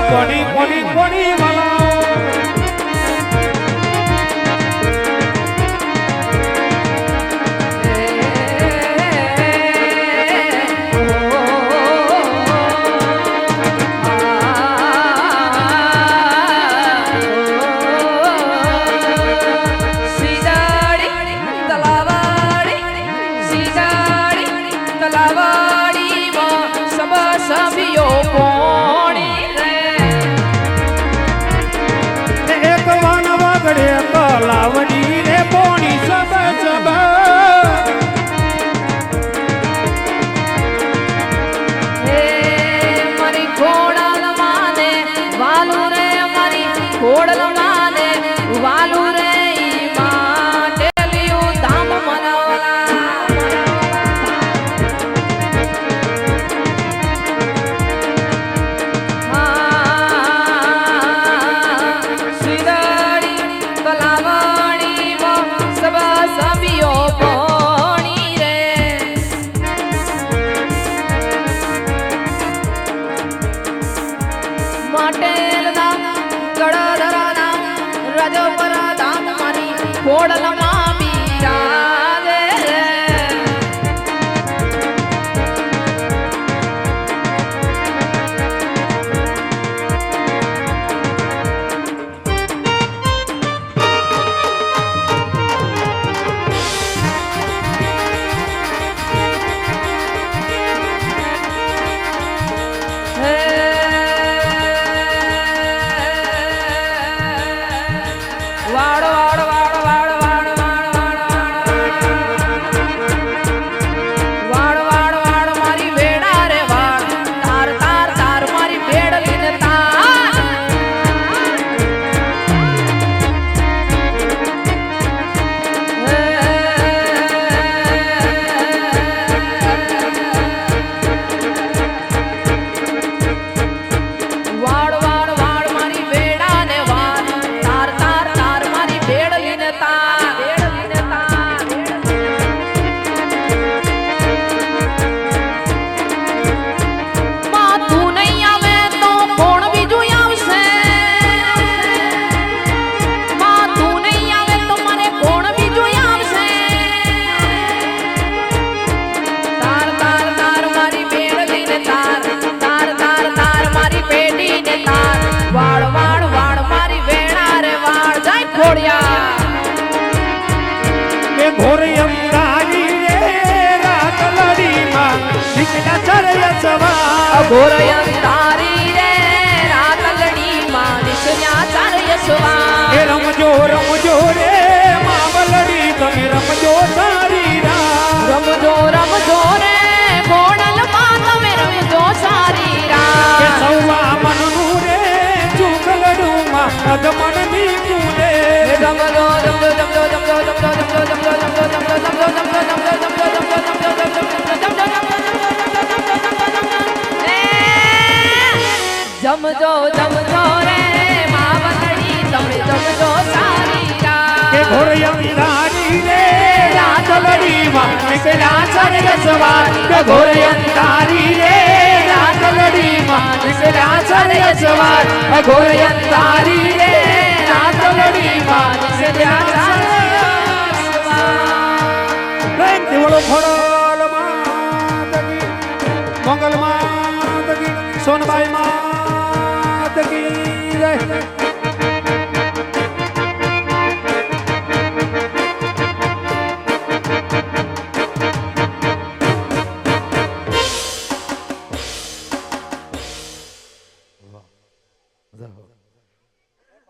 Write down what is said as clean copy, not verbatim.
કોની કોની કોની લાવડી રે પોણી સબ સબ હે મારી ખોડલ માને વાલુ રે મારી ખોડલ માને વાલુ રે ઈ માટે લ્યું ધામ મનાવલા ખોડલમાં બિરાજે વાડો વાડો ઘોર અંધારી રે રાત લડીમાં નીકળ્યા ચરય સવાર ઘોર અંધારી રે રાત લડીમાં નીકળ્યા ચારય સવાર એ રમજો રમજો રે માવલડી તમે રમજો સારી રાત રમજો રમજો રે ખોડલમાં તમે રમજો સારી રાત કે સૌવા મનનું રે ચૂકલડુમાં અધમણની કુલે રમજો રમજો રમજો રમજો રમજો જમજો જમજો રે માવલડી તમે જમજો સારી રાત કે ઘોર અંધારી રે રાત લડીમાં નીકળ્યા ચરય સવાર કે ઘોર અંધારી રે રાત લડીમાં નીકળ્યા ચરય સવાર ઘોર અંધારી રે રાત લડીમાં નીકળ્યા ચરય સવાર દેવળો ખોડલ માં મંગલ માં સોનબાઈ માં